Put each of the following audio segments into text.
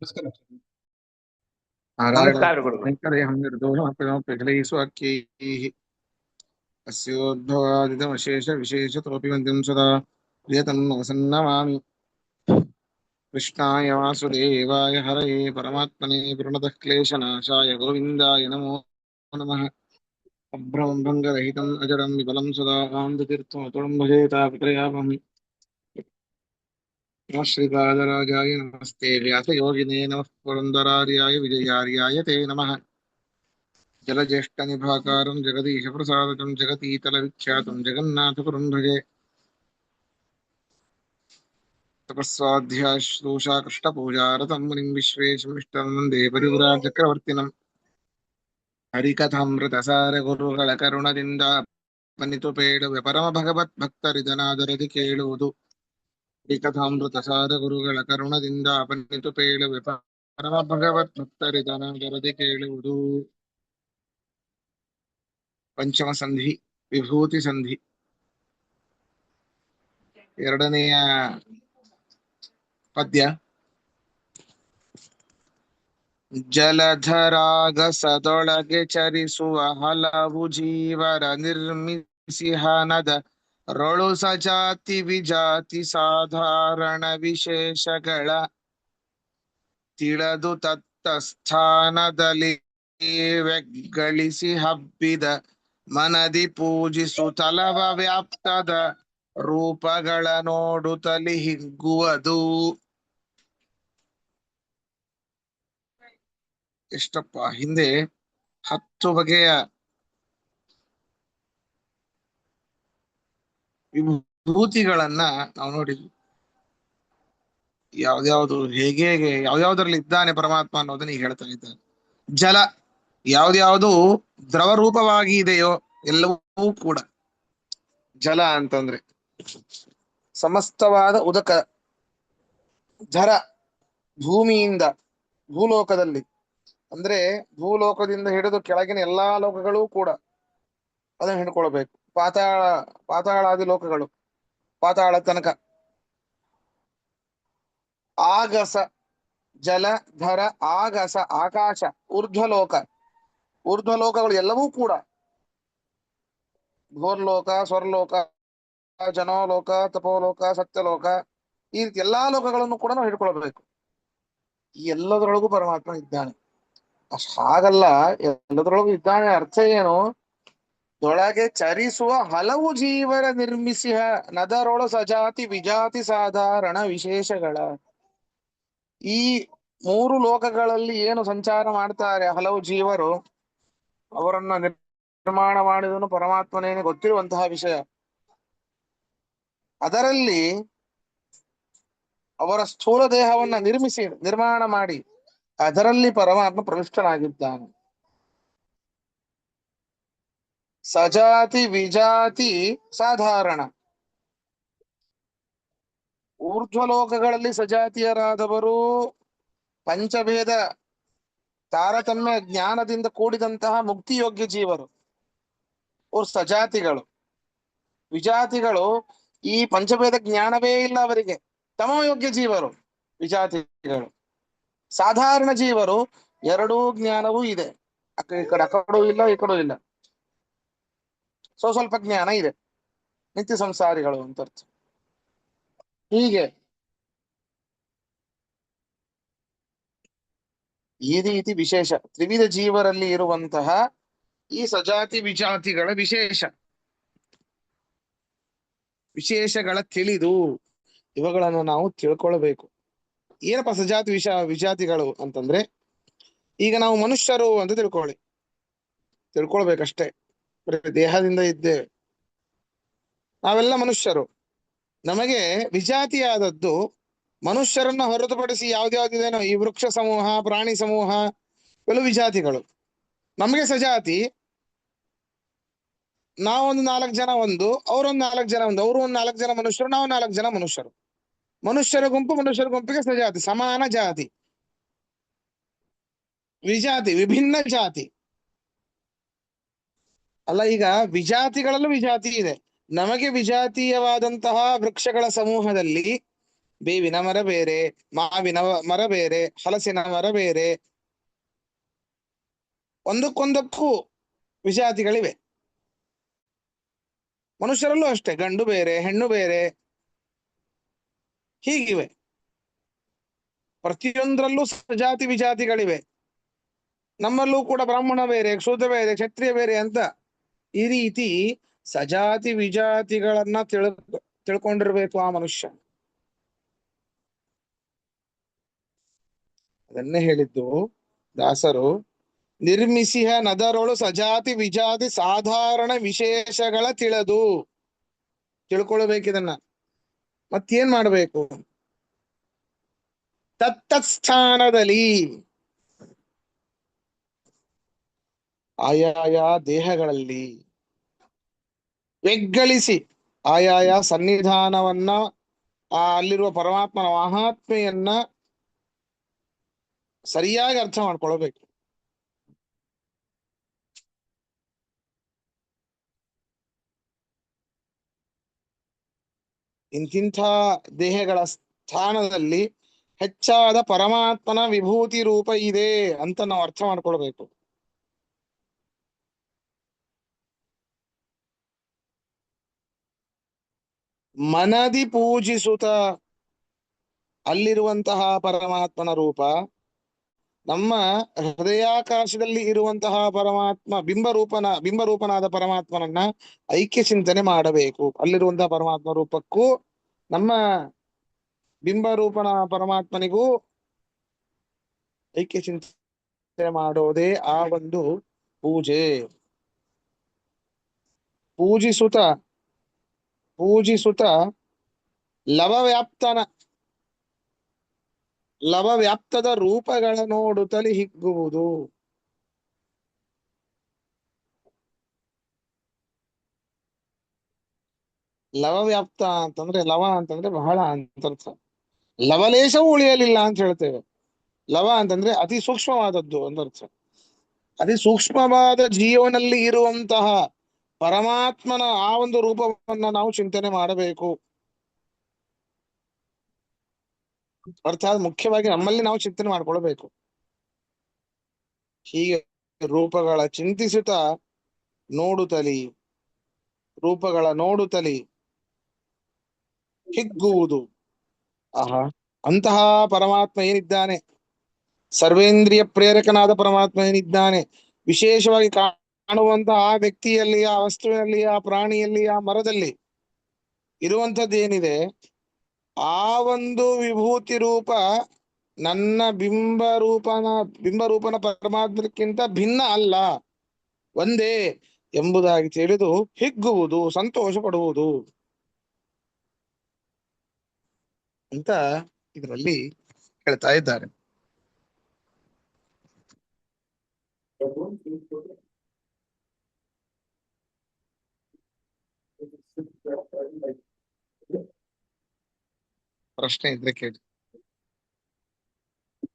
ನಮಸ್ಕಾರ. ನಮಸ್ಕಾರ ಗುರುಗಳು. नारायणकरहं स्वाक्यैः अस्योद्भवादितमशेषविशेषतोऽपि वन्द्यं सदा प्रियतं वसन्नमामि। कृष्णाय वासुदेवाय हरये परमात्मने प्रणतः क्लेशनाशाय गोविन्दाय नमो नमः। अभ्रमं भङ्गरहितम् अजडं विफलं सदा आनन्दतीर्थमतुलं भजे तापत्रयापहम्। नमः श्रीपादराजाय नमस्ते व्यासयोगिने नमः पुरन्दरार्याय विजयार्याय ते नमः। जलज्येष्ठनिभाकारं जगदीशप्रसादकं जगतीतलविख्यातं जगन्नाथपुरं भजे। तपस्वाध्याश्रूषाकृष्टपूजारतं मुनिं विश्वेशमिष्टं वन्दे परिव्राजचक्रवर्तिनं। ಹರಿಕಥಾಮೃತಸಾರ ಗುರುಗಳ ಕರುಣದಿಂದ ಪನಿತು ಪೇಳುವೆ ಪರಮ ಭಗವದ್ಭಕ್ತರಿದನಾದರದಿ ಕೇಳುವುದು. ಹರಿಕಥಾಮೃತಸಾರ ಗುರುಗಳ ಕರುಣದಿಂದ ಪನಿತು ಪೇಳುವೆ ಪರಮ ಭಗವದ್ಭಕ್ತರಿದನಾದರದಿ ಕೇಳುವುದು. ಪಂಚಮ ಸಂಧಿ ವಿಭೂತಿ ಸಂಧಿ ಎರಡನೆಯ ಪದ್ಯ. ಜಲಧರಾಗಸದೊಳಗೆ ಚರಿಸುವ ಹಲವು ಜೀವರ ನಿರ್ಮಿಸಿಹನದ ರೊಳು ಸಜಾತಿ ವಿಜಾತಿ ಸಾಧಾರಣ ವಿಶೇಷಗಳ ತಿಳಿದು ತತ್ತಸ್ಥಾನದಲ್ಲಿ ಗಳಿಸಿ ಹಬ್ಬಿದ ಮನದಿ ಪೂಜಿಸು ತಲವ ವ್ಯಾಪ್ತದ ರೂಪಗಳ ನೋಡುತ್ತಲಿ ಹಿಗ್ಗುವುದು. ಎಷ್ಟಪ್ಪ, ಹಿಂದೆ 10 ಬಗೆಯ ವಿಭೂತಿಗಳನ್ನ ನಾವು ನೋಡಿದ್ವಿ. ಯಾವ್ದ್ಯಾವ್ದು ಹೇಗೆ ಯಾವ್ಯಾವ್ದ್ರಲ್ಲಿ ಇದ್ದಾನೆ ಪರಮಾತ್ಮ ಅನ್ನೋದನ್ನ ಈಗ ಹೇಳ್ತಾ ಇದ್ದಾನೆ. ಜಲ ಯಾವ್ದ್ಯಾವ್ದು ದ್ರವ ರೂಪವಾಗಿ ಇದೆಯೋ ಎಲ್ಲವೂ ಕೂಡ ಜಲ ಅಂತಂದ್ರೆ ಸಮಸ್ತವಾದ ಉದಕ. ಧರ ಭೂಮಿಯಿಂದ ಭೂಲೋಕದಲ್ಲಿ ಅಂದ್ರೆ ಭೂಲೋಕದಿಂದ ಹಿಡಿದು ಕೆಳಗಿನ ಎಲ್ಲಾ ಲೋಕಗಳೂ ಕೂಡ ಅದನ್ನ ಹಿಡ್ಕೊಳ್ಬೇಕು. ಪಾತಾಳಾದಿ ಲೋಕಗಳು, ಪಾತಾಳ ತನಕ. ಆಗಸ ಜಲ ಧರ ಆಗಸ ಆಕಾಶ ಊರ್ಧ್ವಲೋಕಗಳು ಎಲ್ಲವೂ ಕೂಡ ಭೋರ್ಲೋಕ ಸ್ವರ್ಲೋಕ ಜನೋಲೋಕ ತಪೋಲೋಕ ಸತ್ಯಲೋಕ ಈ ರೀತಿ ಎಲ್ಲಾ ಲೋಕಗಳನ್ನು ಕೂಡ ನಾವು ಹಿಡ್ಕೊಳ್ಬೇಕು. ಈ ಎಲ್ಲದರೊಳಗೂ ಪರಮಾತ್ಮ ಇದ್ದಾನೆ. ಹಾಗಲ್ಲ, ಎಲ್ಲದರೊಳಗೂ ಇದ್ದಾನೆ ಅರ್ಥ ಏನು? ದೊಳಗೆ ಚರಿಸುವ ಹಲವು ಜೀವರ ನಿರ್ಮಿಸಿಹ ನದರೊಳು ಸಜಾತಿ ವಿಜಾತಿ ಸಾಧಾರಣ ವಿಶೇಷಗಳ. ಈ 3 ಲೋಕಗಳಲ್ಲಿ ಏನು ಸಂಚಾರ ಮಾಡ್ತಾರೆ ಹಲವು ಜೀವರು, ಅವರನ್ನ ನಿರ್ಮಾಣ ಮಾಡಿದನು ಪರಮಾತ್ಮನೇನೆ, ಗೊತ್ತಿರುವಂತಹ ವಿಷಯ. ಅದರಲ್ಲಿ ಅವರ ಸ್ಥೂಲ ದೇಹವನ್ನ ನಿರ್ಮಾಣ ಮಾಡಿ ಅದರಲ್ಲಿ ಪರಮಾತ್ಮ ಪ್ರವಿಷ್ಟನಾಗಿದ್ದಾನೆ. ಸಜಾತಿ ವಿಜಾತಿ ಸಾಧಾರಣ. ಊರ್ಧ್ವಲೋಕಗಳಲ್ಲಿ ಸಜಾತಿಯರಾದವರು ಪಂಚಭೇದ ತಾರತಮ್ಯ ಜ್ಞಾನದಿಂದ ಕೂಡಿದಂತಹ ಮುಕ್ತಿಯೋಗ್ಯ ಜೀವರು, ಅವ್ರು ಸಜಾತಿಗಳು. ವಿಜಾತಿಗಳು ಈ ಪಂಚಭೇದ ಜ್ಞಾನವೇ ಇಲ್ಲ ಅವರಿಗೆ, ತಮೋಯೋಗ್ಯ ಜೀವರು ವಿಜಾತಿಗಳು. ಸಾಧಾರಣ ಜೀವರು ಎರಡೂ ಜ್ಞಾನವೂ ಇದೆ, ಈ ಕಡೆ ಅಕಡೂ ಇಲ್ಲ ಈ ಕಡೂ ಇಲ್ಲ, ಸ್ವಲ್ಪ ಜ್ಞಾನ ಇದೆ, ನಿತ್ಯ ಸಂಸಾರಿಗಳು ಅಂತ ಅರ್ಥ. ಹೀಗೆ ಈ ರೀತಿ ವಿಶೇಷ ತ್ರಿವಿಧ ಜೀವರಲ್ಲಿ ಇರುವಂತಹ ಈ ಸಜಾತಿ ವಿಜಾತಿಗಳ ವಿಶೇಷಗಳ ತಿಳಿದು ಇವುಗಳನ್ನು ನಾವು ತಿಳ್ಕೊಳ್ಬೇಕು. ಏನಪ್ಪ ಸಜಾತಿ ವಿಜಾತಿಗಳು ಅಂತಂದ್ರೆ, ಈಗ ನಾವು ಮನುಷ್ಯರು ಅಂತ ತಿಳ್ಕೊಳ್ಬೇಕಷ್ಟೇ. ದೇಹದಿಂದ ಇದ್ದೇವೆ, ನಾವೆಲ್ಲ ಮನುಷ್ಯರು. ನಮಗೆ ವಿಜಾತಿಯಾದದ್ದು ಮನುಷ್ಯರನ್ನ ಹೊರತುಪಡಿಸಿ ಯಾವ್ದ್ಯಾವ್ದಿದೇನೋ ಈ ವೃಕ್ಷ ಸಮೂಹ, ಪ್ರಾಣಿ ಸಮೂಹ ಇವೆಲ್ಲ ವಿಜಾತಿಗಳು. ನಮಗೆ ಸಜಾತಿ, ನಾವೊಂದು 4 ಜನ, ಅವರೊಂದು 4 ಜನ, ಅವರು ಒಂದು 4 ಜನ ಮನುಷ್ಯರು, ನಾವು 4 ಜನ ಮನುಷ್ಯರು. ಮನುಷ್ಯರ ಗುಂಪಿಗೆ ಸಜಾತಿ, ಸಮಾನ ಜಾತಿ. ವಿಜಾತಿ ವಿಭಿನ್ನ ಜಾತಿ ಅಲ್ಲ. ಈಗ ವಿಜಾತಿಗಳಲ್ಲೂ ವಿಜಾತಿ ಇದೆ. ನಮಗೆ ವಿಜಾತೀಯವಾದಂತಹ ವೃಕ್ಷಗಳ ಸಮೂಹದಲ್ಲಿ ಬೇವಿನ ಮರ ಬೇರೆ, ಮಾವಿನ ಮರ ಬೇರೆ, ಹಲಸಿನ ಮರ ಬೇರೆ, ಒಂದಕ್ಕೊಂದಕ್ಕೂ ವಿಜಾತಿಗಳಿವೆ. ಮನುಷ್ಯರಲ್ಲೂ ಅಷ್ಟೇ, ಗಂಡು ಬೇರೆ ಹೆಣ್ಣು ಬೇರೆ ಹೀಗಿವೆ. ಪ್ರತಿಯೊಂದರಲ್ಲೂ ಸಜಾತಿ ವಿಜಾತಿಗಳಿವೆ. ನಮ್ಮಲ್ಲೂ ಕೂಡ ಬ್ರಾಹ್ಮಣ ಬೇರೆ, ಶೂದ್ರ ಬೇರೆ, ಕ್ಷತ್ರಿಯ ಬೇರೆ ಅಂತ ಈ ರೀತಿ ಸಜಾತಿ ವಿಜಾತಿಗಳನ್ನ ತಿಳ್ಕೊಂಡಿರ್ಬೇಕು ಆ ಮನುಷ್ಯ. ಅದನ್ನೇ ಹೇಳಿದ್ದು ದಾಸರು, ನಿರ್ಮಿಸಿಹ ನದರೊಳು ಸಜಾತಿ ವಿಜಾತಿ ಸಾಧಾರಣ ವಿಶೇಷಗಳ ತಿಳ್ಕೊಳ್ಬೇಕಿದನ್ನ. ಮತ್ತೇನ್ ಮಾಡ್ಬೇಕು? ತತ್ತತ್ ಸ್ಥಾನದಲ್ಲಿ ಆಯಾಯ ದೇಹಗಳಲ್ಲಿ ಬೆಗ್ಗಳಿಸಿ ಆಯಾಯ ಸನ್ನಿಧಾನವನ್ನ, ಅಲ್ಲಿರುವ ಪರಮಾತ್ಮನ ಮಹಾತ್ಮೆಯನ್ನ ಸರಿಯಾಗಿ ಅರ್ಥ ಮಾಡ್ಕೊಳ್ಬೇಕು. ಇಂತಿಂಥ ದೇಹಗಳ ಸ್ಥಾನದಲ್ಲಿ ಹೆಚ್ಚಾದ ಪರಮಾತ್ಮನ ವಿಭೂತಿ ರೂಪ ಇದೆ ಅಂತ ನಾವು ಅರ್ಥ ಮಾಡ್ಕೊಳ್ಬೇಕು. ಮನದಿ ಪೂಜಿಸುತ್ತ ಅಲ್ಲಿರುವಂತಹ ಪರಮಾತ್ಮನ ರೂಪ, ನಮ್ಮ ಹೃದಯಾಕಾಶದಲ್ಲಿ ಇರುವಂತಹ ಪರಮಾತ್ಮ ಬಿಂಬರೂಪನಾದ ಪರಮಾತ್ಮನನ್ನ ಐಕ್ಯ ಚಿಂತನೆ ಮಾಡಬೇಕು. ಅಲ್ಲಿರುವಂತಹ ಪರಮಾತ್ಮ ರೂಪಕ್ಕೂ ನಮ್ಮ ಬಿಂಬರೂಪನ ಪರಮಾತ್ಮನಿಗೂ ಐಕ್ಯ ಚಿಂತನೆ ಮಾಡೋದೇ ಆ ಒಂದು ಪೂಜೆ. ಪೂಜಿಸುತ್ತ ಲವವ್ಯಾಪ್ತದ ರೂಪಗಳ ನೋಡುತ್ತಲೇ ಹಿಗ್ಗುವುದು. ಲವವ್ಯಾಪ್ತ ಅಂತಂದ್ರೆ, ಲವ ಅಂತಂದ್ರೆ ಬಹಳ ಅಂತರ್ಥ. ಲವಲೇಶವೂ ಉಳಿಯಲಿಲ್ಲ ಅಂತ ಹೇಳ್ತೇವೆ. ಲವ ಅಂತಂದ್ರೆ ಅತಿ ಸೂಕ್ಷ್ಮವಾದದ್ದು ಒಂದರ್ಥ. ಅತಿ ಸೂಕ್ಷ್ಮವಾದ ಜೀವನಲ್ಲಿ ಇರುವಂತಹ ಪರಮಾತ್ಮನ ಆ ಒಂದು ರೂಪವನ್ನ ನಾವು ಚಿಂತನೆ ಮಾಡಬೇಕು. ಅರ್ಥಾತ್ ಮುಖ್ಯವಾಗಿ ನಮ್ಮಲ್ಲಿ ನಾವು ಚಿಂತನೆ ಮಾಡ್ಕೊಳ್ಬೇಕು. ಹೀಗೆ ರೂಪಗಳ ಚಿಂತಿಸುತ್ತಾ ನೋಡುತ್ತಲಿ ಹಿಗ್ಗುವುದು. ಆಹಾ, ಅಂತಹ ಪರಮಾತ್ಮ ಏನಿದ್ದಾನೆ, ಸರ್ವೇಂದ್ರಿಯ ಪ್ರೇರಕನಾದ ಪರಮಾತ್ಮ ಏನಿದ್ದಾನೆ, ವಿಶೇಷವಾಗಿ ಕಾಣುವಂತಹ ಆ ವ್ಯಕ್ತಿಯಲ್ಲಿ, ಆ ವಸ್ತುವಿನಲ್ಲಿ, ಆ ಪ್ರಾಣಿಯಲ್ಲಿ, ಆ ಮರದಲ್ಲಿ ಇರುವಂತದ್ದೇನಿದೆ, ಆ ಒಂದು ವಿಭೂತಿ ರೂಪ ನನ್ನ ಬಿಂಬರೂಪನ ಪರಮಾತ್ಮಕ್ಕಿಂತ ಭಿನ್ನ ಅಲ್ಲ, ಒಂದೇ ಎಂಬುದಾಗಿ ತಿಳಿದು ಹಿಗ್ಗುವುದು, ಸಂತೋಷ ಪಡುವುದು ಅಂತ ಇದರಲ್ಲಿ ಹೇಳ್ತಾ ಇದ್ದಾರೆ. ಪ್ರಶ್ನೆ ಇದ್ರೆ ಕೇಳಿ.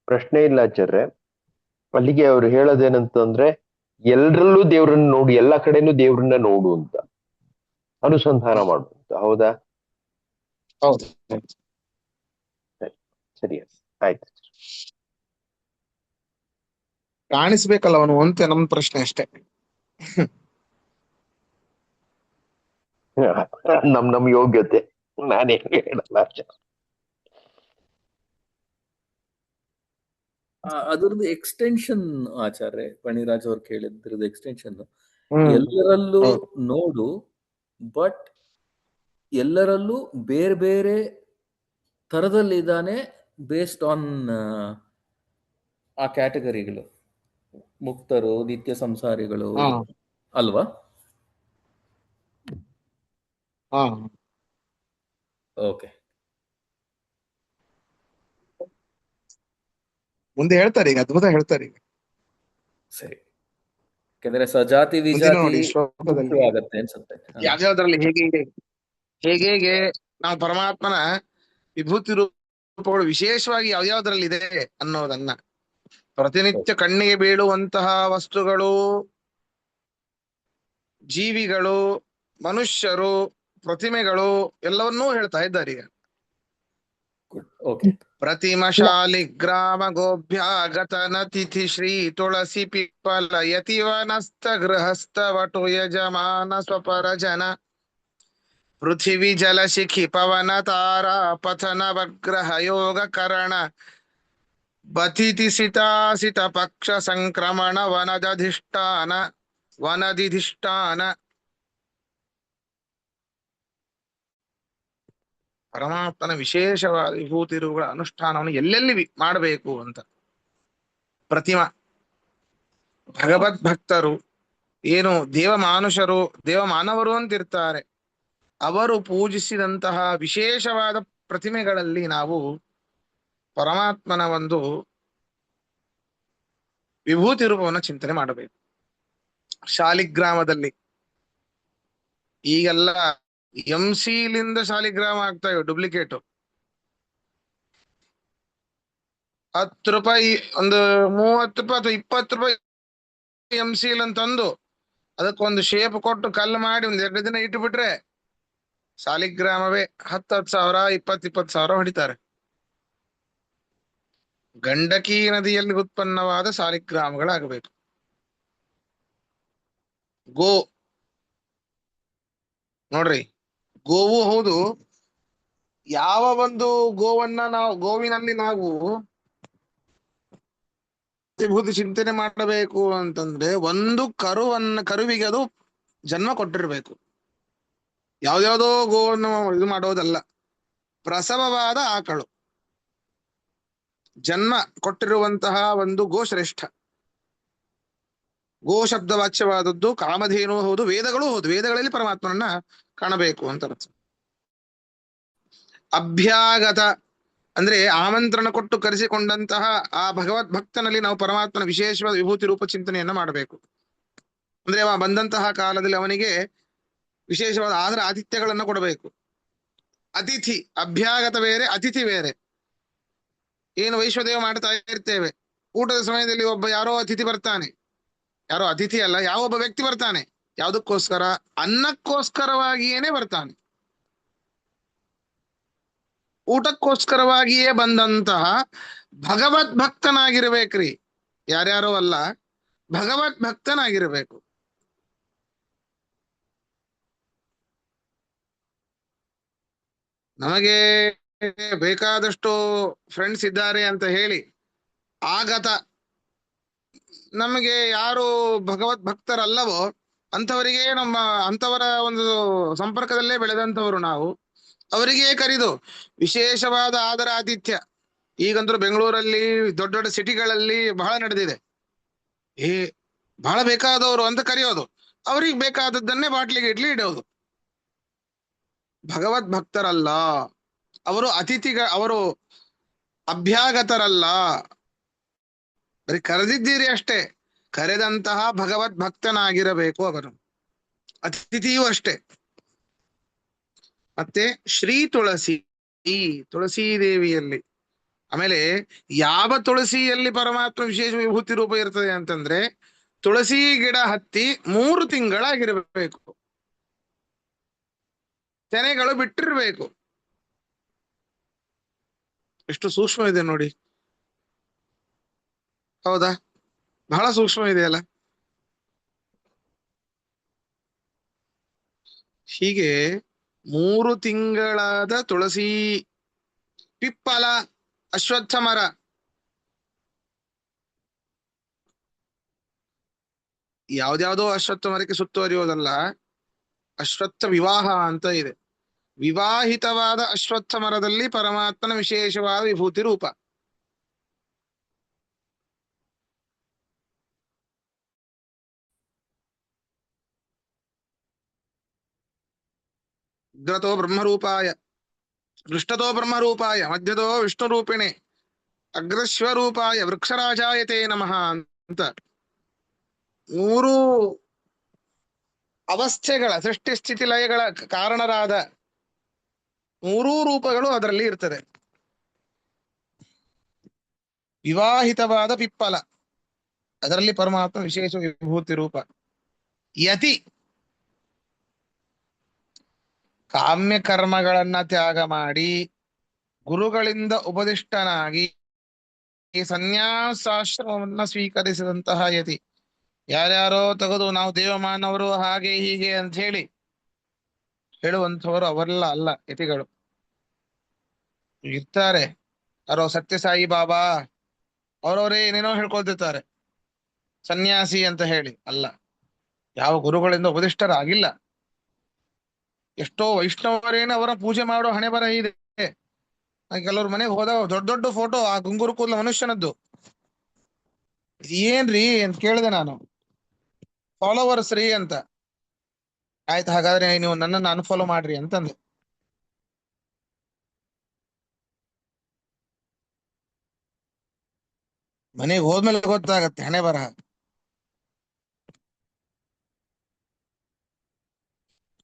ಪ್ರಶ್ನೆ ಇಲ್ಲ ಆಚಾರ್ಯ. ಅಲ್ಲಿಗೆ ಅವ್ರು ಹೇಳೋದೇನಂತಂದ್ರೆ, ಎಲ್ರಲ್ಲೂ ದೇವ್ರನ್ನ ನೋಡು, ಎಲ್ಲಾ ಕಡೆನೂ ದೇವ್ರನ್ನ ನೋಡು ಅಂತ ಅನುಸಂಧಾನ ಮಾಡು ಅಂತ. ಹೌದಾ? ಹೌದು, ಸರಿ, ಆಯ್ತು. ಕಾಣಿಸ್ಬೇಕಲ್ಲ ಅವನು ಅಂತ ನಮ್ ಪ್ರಶ್ನೆ ಅಷ್ಟೇ. ನಮ್ ಯೋಗ್ಯತೆ ನಾನೇನು ಹೇಳಲ್ಲ ಆಚಾರ್ಯ. ಅದ್ರದ್ದು ಎಕ್ಸ್ಟೆನ್ಷನ್ ಆಚಾರ್ಯ ಪಣಿರಾಜ್ ಅವ್ರು ಕೇಳಿದ್ರದ್ದು ಎಕ್ಸ್ಟೆನ್ಷನ್, ಎಲ್ಲರಲ್ಲೂ ನೋಡು, ಬಟ್ ಎಲ್ಲರಲ್ಲೂ ಬೇರೆ ಬೇರೆ ತರದಲ್ಲಿದ್ದಾನೆ ಬೇಸ್ಡ್ ಆನ್ ಆ ಕ್ಯಾಟಗರಿಗಳು. ಮುಕ್ತರು, ನಿತ್ಯ ಸಂಸಾರಿಗಳು ಅಲ್ವಾ? ಓಕೆ, ಮುಂದೆ ಹೇಳ್ತಾರೆ ಈಗ, ಅದ್ಭುತ ಹೇಳ್ತಾರೆ ಈಗ. ಸರಿ. ಯಾಕಂದ್ರೆ ಸಜಾತಿ ವಿಜಾತಿ ಆಗತ್ತೆ ಅನ್ಸುತ್ತೆ. ಯಾವ್ಯಾವ್ದ್ರಲ್ಲಿ ಹೇಗೆ ನಾವು ಪರಮಾತ್ಮನ ವಿಭೂತಿ ರೂಪಗಳು ವಿಶೇಷವಾಗಿ ಯಾವ್ಯಾವ್ದ್ರಲ್ಲಿ ಇದೆ ಅನ್ನೋದನ್ನ, ಪ್ರತಿನಿತ್ಯ ಕಣ್ಣಿಗೆ ಬೀಳುವಂತಹ ವಸ್ತುಗಳು, ಜೀವಿಗಳು, ಮನುಷ್ಯರು, ಪ್ರತಿಮೆಗಳು ಎಲ್ಲವನ್ನೂ ಹೇಳ್ತಾ ಇದ್ದಾರೆ ಈಗ. ಓಕೆ. ಪ್ರತಿಮಶಾಲಿ ಗ್ರಾಮ ಗೋಭ್ಯಾಗತನ ತಿಥಿ ಶ್ರೀ ತುಳಸಿ ಪಿಪ್ಪಲ ಯತಿವನಸ್ಥ ಗೃಹಸ್ಥ ವಟು ಯಜಮಾನ ಸ್ವಪರ ಜನ ಪೃಥಿವಿ ಜಲ ಶಿಖಿ ಪವನ ತಾರಾ ಪಥನ ವಗ್ರಹ ಯೋಗ ಕರಣ ಬತಿತಿ ಸಿತಾಸಿತ ಪಕ್ಷ ಸಂಕ್ರಮಣ ವನದಿಧಿಷ್ಠಾನ ಪರಮಾತ್ಮನ ವಿಶೇಷವಾದ ವಿಭೂತಿರುಗಳ ಅನುಷ್ಠಾನವನ್ನು ಎಲ್ಲೆಲ್ಲಿ ಮಾಡಬೇಕು ಅಂತ. ಪ್ರತಿಮಾ ಭಗವದ್ ಭಕ್ತರು ಏನು ದೇವಮಾನವರು ಅಂತಿರ್ತಾರೆ, ಅವರು ಪೂಜಿಸಿದಂತಹ ವಿಶೇಷವಾದ ಪ್ರತಿಮೆಗಳಲ್ಲಿ ನಾವು ಪರಮಾತ್ಮನ ಒಂದು ವಿಭೂತಿ ರೂಪವನ್ನು ಚಿಂತನೆ ಮಾಡಬೇಕು. ಶಾಲಿಗ್ರಾಮದಲ್ಲಿ ಈಗೆಲ್ಲ ಎಂಸಿಲಿಂದ ಶಾಲಿಗ್ರಾಮ ಆಗ್ತಾ ಇವೆ, ಡೂಪ್ಲಿಕೇಟ್. 10 ರೂಪಾಯಿ, ಒಂದು 30 ರೂಪಾಯಿ ಅಥವಾ 20 ರೂಪಾಯಿ ಎಂಸಿಲ್ ಅಂತಂದು ಅದಕ್ಕೊಂದು ಶೇಪ್ ಕೊಟ್ಟು ಕಲ್ಲು ಮಾಡಿ ಒಂದ್ 2 ದಿನ ಇಟ್ಟುಬಿಟ್ರೆ ಶಾಲಿಗ್ರಾಮವೇ 10,000 20,000 ಹೊಡಿತಾರೆ. ಗಂಡಕಿ ನದಿಯಲ್ಲಿ ಉತ್ಪನ್ನವಾದ ಶಾಲಿಗ್ರಾಮಗಳಾಗಬೇಕು. ಗೋ ನೋಡ್ರಿ, ಗೋವು ಹೌದು. ಯಾವ ಒಂದು ಗೋವಿನಲ್ಲಿ ನಾವು ವಿಭೂತಿ ಚಿಂತನೆ ಮಾಡಬೇಕು ಅಂತಂದ್ರೆ, ಒಂದು ಕರುವಿಗೆ ಅದು ಜನ್ಮ ಕೊಟ್ಟಿರ್ಬೇಕು. ಯಾವ್ದಾವುದೋ ಗೋವನ್ನು ಇದು ಮಾಡೋದಲ್ಲ, ಪ್ರಸವವಾದ ಆಕಳು ಜನ್ಮ ಕೊಟ್ಟಿರುವಂತಹ ಒಂದು ಗೋ ಶ್ರೇಷ್ಠ. ಗೋ ಶಬ್ದ ವಾಚ್ಯವಾದದ್ದು ಕಾಮಧೇನು ಹೌದು, ವೇದಗಳು ಹೌದು. ವೇದಗಳಲ್ಲಿ ಪರಮಾತ್ಮನನ್ನ ಕಾಣಬೇಕು ಅಂತ ಅರ್ಥ. ಅಭ್ಯಾಗತ ಅಂದ್ರೆ ಆಮಂತ್ರಣ ಕೊಟ್ಟು ಕರೆಸಿಕೊಂಡಂತಹ ಆ ಭಗವದ್ ಭಕ್ತನಲ್ಲಿ ನಾವು ಪರಮಾತ್ಮನ ವಿಶೇಷವಾದ ವಿಭೂತಿ ರೂಪ ಚಿಂತನೆಯನ್ನ ಮಾಡಬೇಕು. ಅಂದ್ರೆ ಅವ ಬಂದಂತಹ ಕಾಲದಲ್ಲಿ ಅವನಿಗೆ ವಿಶೇಷವಾದ ಆದರ ಆತಿಥ್ಯಗಳನ್ನ ಕೊಡಬೇಕು. ಅತಿಥಿ, ಅಭ್ಯಾಗತ ಬೇರೆ, ಅತಿಥಿ ಬೇರೆ. ಏನು ವೈಶ್ವದೇವ ಮಾಡ್ತಾ ಇರ್ತೇವೆ, ಊಟದ ಸಮಯದಲ್ಲಿ ಯಾರೋ ಅತಿಥಿ ಬರ್ತಾನೆ. ಯಾರೋ ಅತಿಥಿ ಅಲ್ಲ, ಯಾವೊಬ್ಬ ವ್ಯಕ್ತಿ ಬರ್ತಾನೆ. ಯಾವುದಕ್ಕೋಸ್ಕರ? ಅನ್ನಕ್ಕೋಸ್ಕರವಾಗಿಯೇನೆ ಬರ್ತಾನೆ. ಊಟಕ್ಕೋಸ್ಕರವಾಗಿಯೇ ಬಂದಂತಹ ಭಗವದ್ ಭಕ್ತನಾಗಿರ್ಬೇಕ್ರಿ. ಯಾರ್ಯಾರೋ ಅಲ್ಲ, ಭಗವದ್ ಭಕ್ತನಾಗಿರ್ಬೇಕು. ನಮಗೆ ಬೇಕಾದಷ್ಟು ಫ್ರೆಂಡ್ಸ್ ಇದ್ದಾರೆ ಅಂತ ಹೇಳಿ ಆಗತ ನಮಗೆ ಯಾರು ಭಗವದ್ ಭಕ್ತರಲ್ಲವೋ ಅಂಥವರಿಗೆ ಅಂಥವರ ಒಂದು ಸಂಪರ್ಕದಲ್ಲೇ ಬೆಳೆದಂಥವರು ನಾವು, ಅವರಿಗೆ ಕರೆದು ವಿಶೇಷವಾದ ಆದರ ಆತಿಥ್ಯ. ಈಗಂತೂ ಬೆಂಗಳೂರಲ್ಲಿ ದೊಡ್ಡ ದೊಡ್ಡ ಸಿಟಿಗಳಲ್ಲಿ ಬಹಳ ನಡೆದಿದೆ. ಬಹಳ ಬೇಕಾದವರು ಅಂತ ಕರೆಯೋದು, ಅವ್ರಿಗೆ ಬೇಕಾದದ್ದನ್ನೇ ಬಾಟ್ಲಿಗೆ ಇಡೋದು. ಭಗವದ್ ಭಕ್ತರಲ್ಲ ಅವರು, ಅವರು ಅಭ್ಯಾಗತರಲ್ಲ. ಬರೀ ಕರೆದಿದ್ದೀರಿ ಅಷ್ಟೇ. ಕರೆದಂತಹ ಭಗವದ್ ಭಕ್ತನಾಗಿರಬೇಕು ಅವನು. ಅತಿಥಿಯೂ ಅಷ್ಟೇ. ಮತ್ತೆ ಶ್ರೀ ತುಳಸಿ, ಈ ತುಳಸಿ ದೇವಿಯಲ್ಲಿ, ಆಮೇಲೆ ಯಾವ ತುಳಸಿಯಲ್ಲಿ ಪರಮಾತ್ಮ ವಿಶೇಷ ವಿಭೂತಿ ರೂಪ ಇರ್ತದೆ ಅಂತಂದ್ರೆ, ತುಳಸಿ ಗಿಡ ಹತ್ತಿ 3 ತಿಂಗಳಾಗಿರ್ಬೇಕು, ತೆನೆಗಳು ಬಿಟ್ಟಿರ್ಬೇಕು. ಎಷ್ಟು ಸೂಕ್ಷ್ಮ ಇದೆ ನೋಡಿ. ಹೌದಾ? ಬಹಳ ಸೂಕ್ಷ್ಮ ಇದೆಯಲ್ಲ. ಹೀಗೆ 3 ತಿಂಗಳಾದ ತುಳಸಿ, ಪಿಪ್ಪಲ, ಅಶ್ವತ್ಥ ಮರ, ಯಾವ್ದ್ಯಾವ್ದೋ ಅಶ್ವತ್ಥ ಮರಕ್ಕೆ ಸುತ್ತುವರಿಯೋದಲ್ಲ, ಅಶ್ವತ್ಥ ವಿವಾಹ ಅಂತ ಇದೆ. ವಿವಾಹಿತವಾದ ಅಶ್ವತ್ಥ ಮರದಲ್ಲಿ ಪರಮಾತ್ಮನ ವಿಶೇಷವಾದ ವಿಭೂತಿ ರೂಪ. ಉಗ್ರತೋ ಬ್ರಹ್ಮರೂಪಾಯ, ದೃಷ್ಟತೋ ಬ್ರಹ್ಮರೂಪಾಯ, ಮಧ್ಯದೋ ವಿಷ್ಣು ರೂಪಿಣೆ, ಅಗ್ರಶ್ವರೂಪಾಯ ವೃಕ್ಷರಾಜಾಯತೆ ನಮಃ ಅಂತ 3 ಅವಸ್ಥೆಗಳ, ಸೃಷ್ಟಿ ಸ್ಥಿತಿ ಲಯಗಳ ಕಾರಣರಾದ 3 ರೂಪಗಳು ಅದರಲ್ಲಿ ಇರ್ತದೆ. ವಿವಾಹಿತವಾದ ಪಿಪ್ಪಲ, ಅದರಲ್ಲಿ ಪರಮಾತ್ಮ ವಿಶೇಷ ವಿಭೂತಿ ರೂಪ. ಯತಿ, ಕಾಮ್ಯ ಕರ್ಮಗಳನ್ನ ತ್ಯಾಗ ಮಾಡಿ ಗುರುಗಳಿಂದ ಉಪದಿಷ್ಟನಾಗಿ ಈ ಸನ್ಯಾಸಾಶ್ರಮವನ್ನ ಸ್ವೀಕರಿಸಿದಂತಹ ಯತಿ. ಯಾರ್ಯಾರೋ ತೆಗೆದು ನಾವು ದೇವಮಾನವರು ಹಾಗೆ ಹೀಗೆ ಅಂತ ಹೇಳುವಂಥವರು ಅವರೆಲ್ಲ ಅಲ್ಲ ಯತಿಗಳು. ಇರ್ತಾರೆ ಯಾರೋ ಸತ್ಯಸಾಯಿ ಬಾಬಾ ಅವರವರೇ ಏನೇನೋ ಹೇಳ್ಕೊಳ್ತಿರ್ತಾರೆ ಸನ್ಯಾಸಿ ಅಂತ ಹೇಳಿ. ಅಲ್ಲ, ಯಾವ ಗುರುಗಳಿಂದ ಉಪದಿಷ್ಟರಾಗಿಲ್ಲ. ಎಷ್ಟೋ ವೈಷ್ಣವರೇನು ಅವರ ಪೂಜೆ ಮಾಡೋ ಹಣೆ ಬರ ಇದೆ. ಕೆಲವ್ರ ಮನೆಗೆ ಹೋದ ದೊಡ್ಡ ದೊಡ್ಡ ಫೋಟೋ ಆ ಗುಂಗುರು ಕೂದಲ ಮನುಷ್ಯನದ್ದು. ಏನ್ರಿ ಅಂತ ಕೇಳಿದೆ ನಾನು. ಫಾಲೋವರ್ಸ್ ರೀ ಅಂತ. ಆಯ್ತು, ಹಾಗಾದ್ರೆ ನೀವು ನನ್ನನ್ನು ಅನ್ಫಾಲೋ ಮಾಡ್ರಿ ಅಂತಂದೆ. ಮನೆಗೆ ಹೋದ್ಮೇಲೆ ಗೊತ್ತಾಗತ್ತೆ ಹಣೆ ಬರಹ.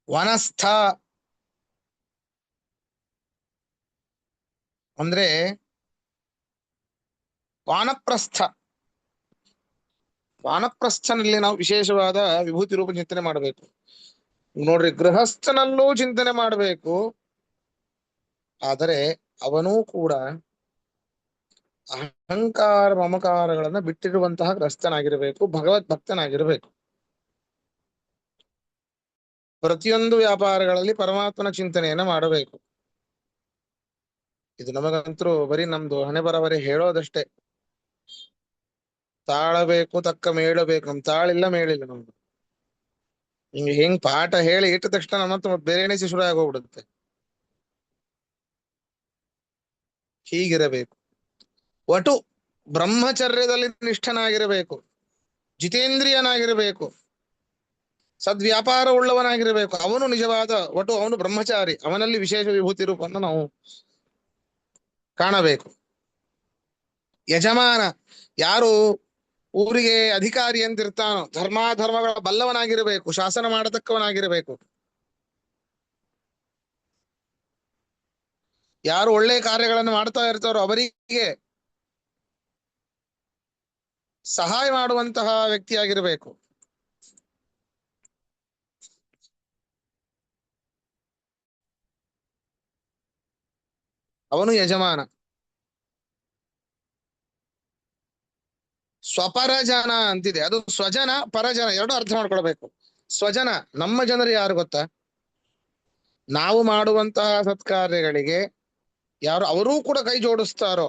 ವನಸ್ಥ ಅಂದ್ರೆ ವಾನಪ್ರಸ್ಥ. ವಾನಪ್ರಸ್ಥನಲ್ಲಿ ನಾವು ವಿಶೇಷವಾದ ವಿಭೂತಿ ರೂಪ ಚಿಂತನೆ ಮಾಡಬೇಕು. ನೋಡ್ರಿ, ಗೃಹಸ್ಥನಲ್ಲೂ ಚಿಂತನೆ ಮಾಡಬೇಕು. ಆದರೆ ಅವನೂ ಕೂಡ ಅಹಂಕಾರ ಮಮಕಾರಗಳನ್ನ ಬಿಟ್ಟಿರುವಂತಹ ಗ್ರಸ್ತನಾಗಿರಬೇಕು, ಭಗವದ್ ಭಕ್ತನಾಗಿರಬೇಕು. ಪ್ರತಿಯೊಂದು ವ್ಯಾಪಾರಗಳಲ್ಲಿ ಪರಮಾತ್ಮನ ಚಿಂತನೆಯನ್ನ ಮಾಡಬೇಕು. ಇದು ನಮಗಂತರೂ ಬರೀ ನಮ್ದು ಹಣೆ ಬರವರೆ ಹೇಳೋದಷ್ಟೇ. ತಾಳಬೇಕು ತಕ್ಕ ಮೇಳಬೇಕು. ನಮ್ ತಾಳಿಲ್ಲ ಮೇಳಿಲ್ಲ ನಮ್ದು. ಹಿಂಗೆ ಹೆಂಗ್ ಪಾಠ ಹೇಳಿ ಇಟ್ಟ ತಕ್ಷಣ ನಮ್ಮ ಬೇರೆನೆ ಶುರು ಆಗೋಗ್ಬಿಡುತ್ತೆ. ಹೀಗಿರಬೇಕು. ಒಟ್ಟು ಬ್ರಹ್ಮಚರ್ಯದಲ್ಲಿ ನಿಷ್ಠನಾಗಿರಬೇಕು, ಜಿತೇಂದ್ರಿಯನಾಗಿರಬೇಕು, ಸದ್ವ್ಯಾಪಾರ ಉಳ್ಳವನಾಗಿರಬೇಕು. ಅವನು ನಿಜವಾದ ಅವನು ಬ್ರಹ್ಮಚಾರಿ. ಅವನಲ್ಲಿ ವಿಶೇಷ ವಿಭೂತಿ ರೂಪವನ್ನು ನಾವು ಕಾಣಬೇಕು. ಯಜಮಾನ, ಯಾರು ಊರಿಗೆ ಅಧಿಕಾರಿ ಅಂತಿರ್ತಾನೋ ಧರ್ಮಾಧರ್ಮಗಳ ಬಲ್ಲವನಾಗಿರಬೇಕು, ಶಾಸನ ಮಾಡತಕ್ಕವನಾಗಿರಬೇಕು. ಯಾರು ಒಳ್ಳೆ ಕಾರ್ಯಗಳನ್ನು ಮಾಡ್ತಾ ಇರ್ತಾರೋ ಅವರಿಗೆ ಸಹಾಯ ಮಾಡುವಂತಹ ವ್ಯಕ್ತಿಯಾಗಿರಬೇಕು. ಅವನು ಯಜಮಾನ. ಸ್ವಪರಜನ ಅಂತಿದೆ, ಅದು ಸ್ವಜನ ಪರಜನ ಎರಡು ಅರ್ಥ ಮಾಡ್ಕೊಳ್ಬೇಕು. ಸ್ವಜನ, ನಮ್ಮ ಜನರು ಯಾರು ಗೊತ್ತಾ? ನಾವು ಮಾಡುವಂತಹ ಸತ್ಕಾರ್ಯಗಳಿಗೆ ಯಾರು ಅವರೂ ಕೂಡ ಕೈ ಜೋಡಿಸ್ತಾರೋ,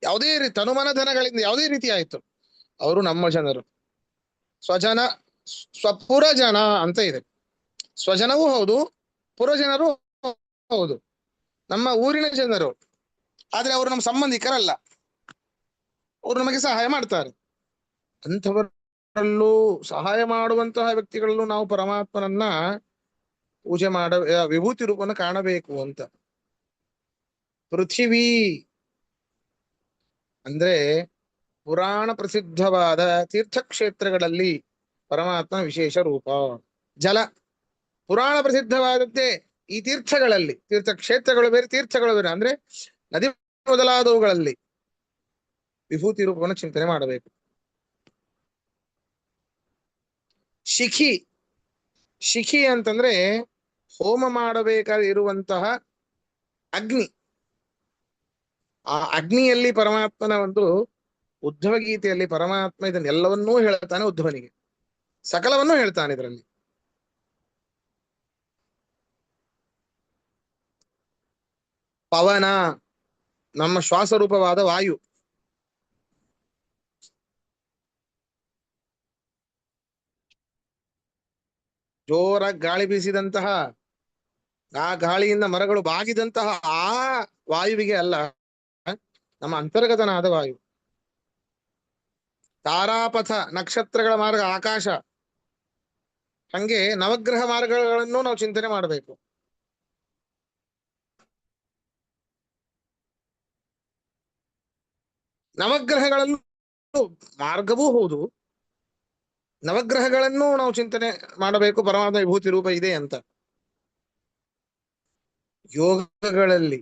ಯಾವುದೇ ರೀತಿ ತನುಮನ ಧನಗಳಿಂದ ಯಾವುದೇ ರೀತಿ ಆಯ್ತು, ಅವರು ನಮ್ಮ ಜನರು. ಸ್ವಜನ, ಸ್ವಪುರಜನ ಅಂತ ಇದೆ. ಸ್ವಜನವೂ ಹೌದು, ಪುರಜನರು ಹೌದು, ನಮ್ಮ ಊರಿನ ಜನರು. ಆದ್ರೆ ಅವರು ನಮ್ಮ ಸಂಬಂಧಿಕರಲ್ಲ, ಅವರು ನಮಗೆ ಸಹಾಯ ಮಾಡ್ತಾರೆ. ಅಂಥವರಲ್ಲೂ ಸಹಾಯ ಮಾಡುವಂತಹ ವ್ಯಕ್ತಿಗಳಲ್ಲೂ ನಾವು ಪರಮಾತ್ಮನನ್ನ ಪೂಜೆ ವಿಭೂತಿ ರೂಪವನ್ನು ಕಾಣಬೇಕು ಅಂತ. ಪೃಥಿವೀ ಅಂದ್ರೆ ಪುರಾಣ ಪ್ರಸಿದ್ಧವಾದ ತೀರ್ಥಕ್ಷೇತ್ರಗಳಲ್ಲಿ ಪರಮಾತ್ಮ ವಿಶೇಷ ರೂಪ. ಜಲ ಪುರಾಣ ಪ್ರಸಿದ್ಧವಾದದ್ದೇ ಈ ತೀರ್ಥಗಳಲ್ಲಿ. ತೀರ್ಥಕ್ಷೇತ್ರಗಳು ಬೇರೆ, ತೀರ್ಥಗಳು ಬೇರೆ. ಅಂದ್ರೆ ನದಿ ಮೊದಲಾದವುಗಳಲ್ಲಿ ವಿಭೂತಿ ರೂಪವನ್ನು ಚಿಂತನೆ ಮಾಡಬೇಕು. ಶಿಖಿ, ಶಿಖಿ ಅಂತಂದ್ರೆ ಹೋಮ ಮಾಡಬೇಕಾದ್ರೆ ಇರುವಂತಹ ಅಗ್ನಿ. ಆ ಅಗ್ನಿಯಲ್ಲಿ ಪರಮಾತ್ಮನ ಒಂದು ಉದ್ಧವ ಗೀತೆಯಲ್ಲಿ ಪರಮಾತ್ಮ ಇದನ್ನೆಲ್ಲವನ್ನೂ ಹೇಳ್ತಾನೆ. ಉದ್ಧವನಿಗೆ ಸಕಲವನ್ನೂ ಹೇಳ್ತಾನೆ ಇದರಲ್ಲಿ. ಪವನ, ನಮ್ಮ ಶ್ವಾಸರೂಪವಾದ ವಾಯು. ಜೋರಾಗಿ ಗಾಳಿ ಬೀಸಿದಂತಹ, ಆ ಗಾಳಿಯಿಂದ ಮರಗಳು ಬಾಗಿದಂತಹ ಆ ವಾಯುವಿಗೆ ಅಲ್ಲ, ನಮ್ಮ ಅಂತರ್ಗತನಾದ ವಾಯು. ತಾರಾಪಥ, ನಕ್ಷತ್ರಗಳ ಮಾರ್ಗ ಆಕಾಶ. ಹಂಗೆ ನವಗ್ರಹ ಮಾರ್ಗಗಳನ್ನು ನಾವು ಚಿಂತನೆ ಮಾಡಬೇಕು. ನವಗ್ರಹಗಳಲ್ಲೂ ಮಾರ್ಗವೂ ಹೌದು, ನವಗ್ರಹಗಳನ್ನು ನಾವು ಚಿಂತನೆ ಮಾಡಬೇಕು. ಪರಮಾತ್ಮ ವಿಭೂತಿ ರೂಪ ಇದೆ ಅಂತ. ಯೋಗಗಳಲ್ಲಿ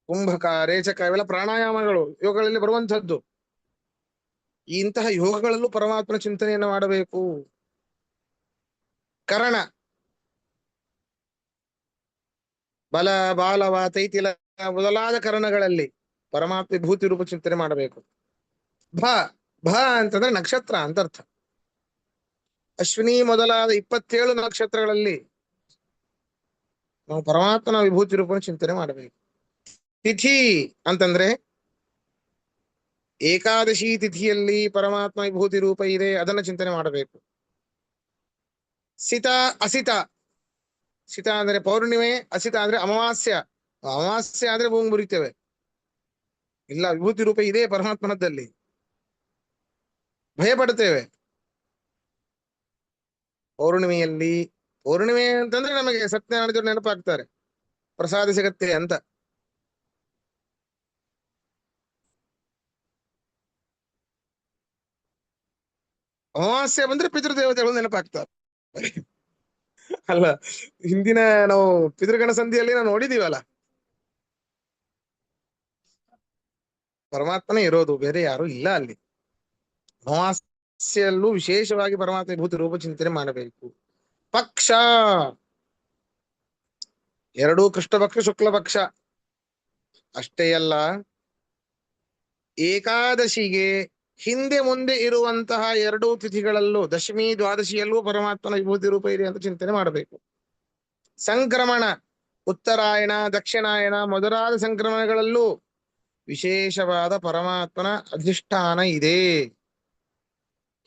ಕುಂಭಕ, ರೇಚಕ ಇವೆಲ್ಲ ಪ್ರಾಣಾಯಾಮಗಳು ಯೋಗಗಳಲ್ಲಿ ಬರುವಂತಹದ್ದು. ಇಂತಹ ಯೋಗಗಳಲ್ಲೂ ಪರಮಾತ್ಮನ ಚಿಂತನೆಯನ್ನು ಮಾಡಬೇಕು. ಕರಣ, ಬಲ, ಬಾಲವ, ತೈತಿಲ ಮೊದಲಾದ ಕರಣಗಳಲ್ಲಿ ಪರಮಾತ್ಮ ವಿಭೂತಿ ರೂಪ ಚಿಂತನೆ ಮಾಡಬೇಕು. ಭ ಭ ಅಂತಂದ್ರೆ ನಕ್ಷತ್ರ ಅಂತ ಅರ್ಥ. ಅಶ್ವಿನಿ ಮೊದಲಾದ 27 ನಕ್ಷತ್ರಗಳಲ್ಲಿ ನಾವು ಪರಮಾತ್ಮನ ವಿಭೂತಿ ರೂಪ ಚಿಂತನೆ ಮಾಡಬೇಕು. ತಿಥಿ ಅಂತಂದ್ರೆ ಏಕಾದಶಿ ತಿಥಿಯಲ್ಲಿ ಪರಮಾತ್ಮ ವಿಭೂತಿ ರೂಪ ಇದೆ, ಅದನ್ನ ಚಿಂತನೆ ಮಾಡಬೇಕು. ಸಿತ ಅಸಿತ, ಸಿತ ಅಂದ್ರೆ ಪೌರ್ಣಿಮೆ, ಅಸಿತ ಅಂದ್ರೆ ಅಮಾವಾಸ್ಯ. ಅಮಾವಾಸ್ಯ ಅಂದ್ರೆ ಭೂಮಿ ಮುರಿತೇವೆ, ಇಲ್ಲ ವಿಭೂತಿ ರೂಪ ಇದೆ ಪರಮಾತ್ಮನದ್ದಲ್ಲಿ, ಭಯ ಪಡ್ತೇವೆ. ಪೌರ್ಣಿಮೆಯಲ್ಲಿ, ಪೌರ್ಣಿಮೆ ಅಂತಂದ್ರೆ ನಮಗೆ ಸತ್ಯನಾರಾಯಣ ನೆನಪಾಗ್ತಾರೆ, ಪ್ರಸಾದ ಸಿಗತ್ತೆ ಅಂತ. ಅಮಾವಾಸ್ಯೆ ಬಂದ್ರೆ ಪಿತೃದೇವತೆಗಳು ನೆನಪಾಗ್ತಾರೆ. ಅಲ್ಲ, ಹಿಂದಿನ ನಾವು ಪಿತೃಗಣ ಸಂಧಿಯಲ್ಲಿ ನಾವು ನೋಡಿದೀವಲ್ಲ, ಪರಮಾತ್ಮನೇ ಇರೋದು, ಬೇರೆ ಯಾರು ಇಲ್ಲ ಅಲ್ಲಿ. ಅಮಾವಾಸ್ಯೆಯಲ್ಲೂ ವಿಶೇಷವಾಗಿ ಪರಮಾತ್ಮ ವಿಭೂತಿ ರೂಪ ಚಿಂತನೆ ಮಾಡಬೇಕು. ಪಕ್ಷ, ಎರಡೂ ಕೃಷ್ಣ ಪಕ್ಷ ಶುಕ್ಲ ಪಕ್ಷ ಅಷ್ಟೇ ಅಲ್ಲ, ಏಕಾದಶಿಗೆ ಹಿಂದೆ ಮುಂದೆ ಇರುವಂತಹ 2 ತಿಥಿಗಳಲ್ಲೂ, ದಶಮಿ ದ್ವಾದಶಿಯಲ್ಲೂ ಪರಮಾತ್ಮನ ವಿಭೂತಿ ರೂಪ ಇದೆ ಅಂತ ಚಿಂತನೆ ಮಾಡಬೇಕು. ಸಂಕ್ರಮಣ, ಉತ್ತರಾಯಣ ದಕ್ಷಿಣಾಯಣ ಮೊದಲಾದ ಸಂಕ್ರಮಣಗಳಲ್ಲೂ ವಿಶೇಷವಾದ ಪರಮಾತ್ಮನ ಅಧಿಷ್ಠಾನ ಇದೆ.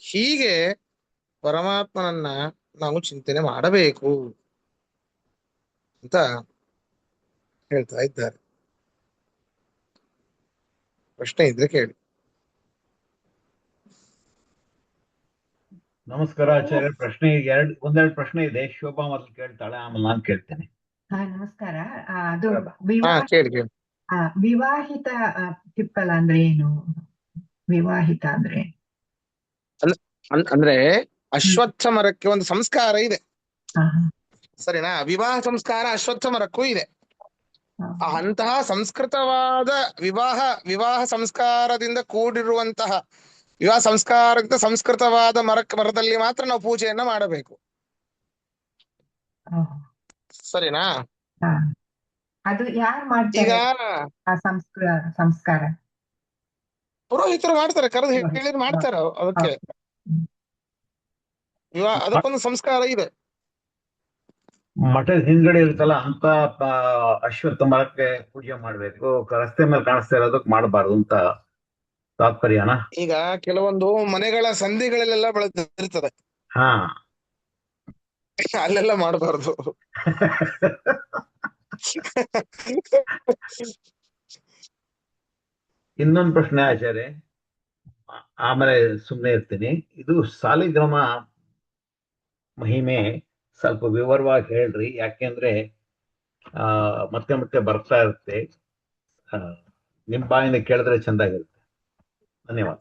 ಹೀಗೆ ಪರಮಾತ್ಮನನ್ನ ನಾವು ಚಿಂತನೆ ಮಾಡಬೇಕು ಅಂತ ಹೇಳ್ತಾ ಇದ್ದಾರೆ. ಪ್ರಶ್ನೆ ಇದ್ರೆ ಕೇಳಿ. ನಮಸ್ಕಾರ ಆಚಾರ್ಯ. ಪ್ರಶ್ನೆ ಒಂದೆರಡು ಪ್ರಶ್ನೆ ಇದೆ. ಶೋಭಾ ಮೊದಲು ಕೇಳ್ತಾಳೆ, ಆಮೇಲೆ ನಾನು ಕೇಳ್ತೇನೆ. ನಮಸ್ಕಾರ. ಅದು ಕೇಳಿ ಕೇಳಿ. ವಿವಾಹಿತ ತಿಪ್ಪಲ ಅಂದ್ರೆ ಏನು? ವಿವಾಹಿತ ಅಂದ್ರೆ ಅಂದ್ರೆ ಅಶ್ವತ್ಥ ಮರಕ್ಕೆ ಒಂದು ಸಂಸ್ಕಾರ ಇದೆ, ಸರಿನಾ? ವಿವಾಹ ಸಂಸ್ಕಾರ ಅಶ್ವತ್ಥ ಮರಕ್ಕೂ ಇದೆ. ಅಂತಹ ಸಂಸ್ಕೃತವಾದ ವಿವಾಹ ಸಂಸ್ಕಾರದಿಂದ ಕೂಡಿರುವಂತಹ, ವಿವಾಹ ಸಂಸ್ಕಾರದಿಂದ ಸಂಸ್ಕೃತವಾದ ಮರದಲ್ಲಿ ಮಾತ್ರ ನಾವು ಪೂಜೆಯನ್ನ ಮಾಡಬೇಕು, ಸರಿನಾ? ಅದು ಯಾರು ಮಾಡ್ತಾರೆ? ಈಗ ಸಂಸ್ಕಾರ ಪುರೋಹಿತರು ಮಾಡ್ತಾರೆ, ಕರೆದು ಹೇಳಿದ್ರೆ ಮಾಡ್ತಾರೆ. ಅದಕ್ಕೆ ಅದಕ್ಕೊಂದು ಸಂಸ್ಕಾರ ಇದೆ. ಮಠದ ಹಿಂದ್ಗಡೆ ಇರುತ್ತಲ್ಲ ಅಂತ ಅಶ್ವತ್ಥ ಮರಕ್ಕೆ ಪೂಜೆ ಮಾಡ್ಬೇಕು, ರಸ್ತೆ ಮೇಲೆ ಕಾಣಿಸ್ತಾ ಇರೋದಕ್ಕೆ ಮಾಡಬಾರ್ದು ಅಂತ ತಾತ್ಪರ್ಯನಾ? ಈಗ ಕೆಲವೊಂದು ಮನೆಗಳ ಸಂಧಿಗಳಲ್ಲೆಲ್ಲ ಬೆಳೆದಿರ್ತದೆ, ಹಾ, ಅಲ್ಲೆಲ್ಲ ಮಾಡಬಾರ್ದು. ಇನ್ನೊಂದು ಪ್ರಶ್ನೆ ಆಚಾರ್ಯ, ಆಮೇಲೆ ಸುಮ್ಮನೆ ಇರ್ತೀನಿ. ಇದು ಸಾಲಿಗ್ರಾಮ ಮಹಿಮೆ ಸ್ವಲ್ಪ ವಿವರವಾಗಿ ಹೇಳ್ರಿ, ಯಾಕೆಂದ್ರೆ ಮತ್ತೆ ಮತ್ತೆ ಬರ್ತಾ ಇರುತ್ತೆ. ನಿಮ್ ಬಾಯಿಂದ ಕೇಳಿದ್ರೆ ಚಂದಾಗಿರುತ್ತೆ. ಧನ್ಯವಾದ.